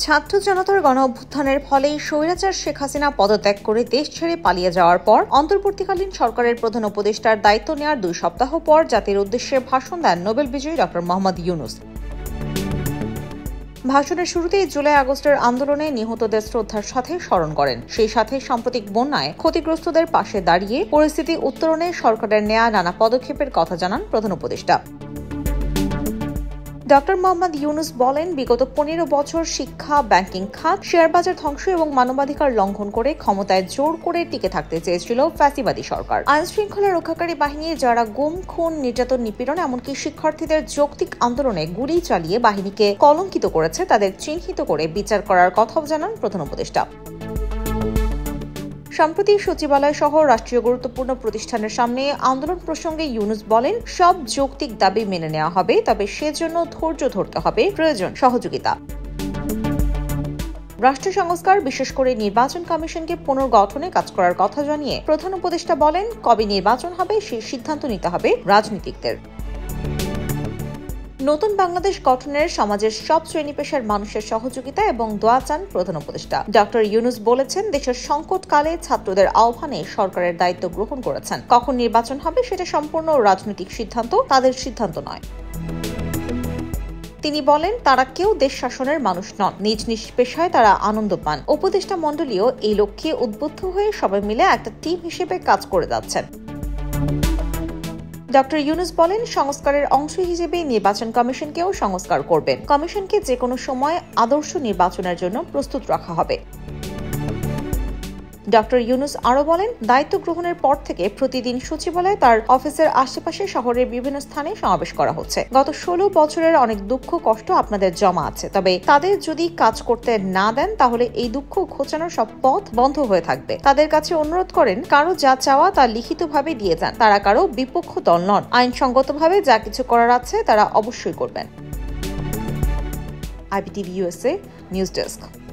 ছাত্র জনতার গণ-অভ্যুত্থানের ফলেই স্বৈরাচার শেখ হাসিনা পদত্যাগ করে দেশ ছেড়ে পালিয়ে যাওয়ার পর অন্তর্বর্তীকালীন সরকারের প্রধান উপদেষ্টার দায়িত্ব নেওয়ার 2 সপ্তাহ পর জাতির উদ্দেশ্যে ভাষণ দেন নোবেল বিজয়ী ড. মোহাম্মদ ইউনূস। ভাষণের শুরুতেই জুলাই-আগস্টের আন্দোলনে নিহতদের শ্রদ্ধার সাথে স্মরণ করেন। সেই সাথে সাম্প্রতিক বন্যায় ক্ষতিগ্রস্তদের পাশে দাঁড়িয়ে পরিস্থিতি উত্তরণে সরকারের নেয়া নানা পদক্ষেপের কথা জানান প্রধান উপদেষ্টা। ড. মোহাম্মদ ইউনূস বলেন, বিগত 15 বছর শিক্ষা, ব্যাংকিং খাত, শেয়ারবাজার ধ্বংস এবং মানবাধিকার লঙ্ঘন করে ক্ষমতায় জোর করে টিকে থাকতে চেয়েছিল ফ্যাসিবাদী সরকার। আইন শৃঙ্খলা রক্ষাকারী বাহিনী যারা গুম, খুন, নির্যাতন, নিপীড়ন এমনকি শিক্ষার্থীদের যৌক্তিক আন্দোলনে গুলি চালিয়ে বাহিনীকে কলঙ্কিত করেছে তাদের চিহ্নিত করে বিচার করার কথাও জানান প্রধান উপদেষ্টা। সম্প্রতি সচিবালয় সহ রাষ্ট্রীয় গুরুত্বপূর্ণ প্রতিষ্ঠানের সামনে আন্দোলন প্রসঙ্গে ইউনূস বলেন, সব যৌক্তিক দাবি মেনে নেওয়া হবে, তবে সেজন্য ধৈর্য ধরতে হবে, প্রয়োজন সহযোগিতা। রাষ্ট্র সংস্কার, বিশেষ করে নির্বাচন কমিশনকে পুনর্গঠনে কাজ করার কথা জানিয়ে প্রধান উপদেষ্টা বলেন, কবে নির্বাচন হবে সেই সিদ্ধান্ত নিতে হবে রাজনীতিকদের। নতুন বাংলাদেশ গঠনের সমাজের সব শ্রেণী পেশার মানুষের সহযোগিতা এবং দোয়া চান প্রধান উপদেষ্টা। ড. ইউনূস বলেছেন, দেশের সংকটকালে ছাত্রদের আহ্বানে সরকারের দায়িত্ব গ্রহণ করেছেন। কখন নির্বাচন হবে সেটা সম্পূর্ণ রাজনৈতিক সিদ্ধান্ত, তাদের সিদ্ধান্ত নয়। তিনি বলেন, তারা কেউ দেশ শাসনের মানুষ নন, নিজ নিজ পেশায় তারা আনন্দ পান। উপদেষ্টা মণ্ডলীও এই লক্ষ্যে উদ্বুদ্ধ হয়ে সবাই মিলে একটা টিম হিসেবে কাজ করে যাচ্ছেন। ড. ইউনূস বলেন, সংস্কারের অংশ হিসেবে নির্বাচন কমিশনকেও সংস্কার করবেন। কমিশনকে যেকোনো সময় আদর্শ নির্বাচনের জন্য প্রস্তুত রাখা হবে। ড. ইউনূস আরও বলেন, দায়িত্ব গ্রহণের পর থেকে প্রতিদিন সচিবালয়ে তার অফিসের আশেপাশে শহরের বিভিন্ন স্থানে সমাবেশ করা হচ্ছে। গত 16 বছরের অনেক দুঃখ কষ্ট আপনাদের জমা আছে, তবে তাদের যদি কাজ করতে না দেন তাহলে এই দুঃখ ঘোচানোর সব পথ বন্ধ হয়ে থাকবে। তাদের কাছে অনুরোধ করেন, কারো যা চাওয়া তা লিখিতভাবে দিয়ে যান। তারা কারো বিপক্ষ দল নন, আইনসঙ্গতভাবে যা কিছু করার আছে তারা অবশ্যই করবেন। IBTV USA news desk.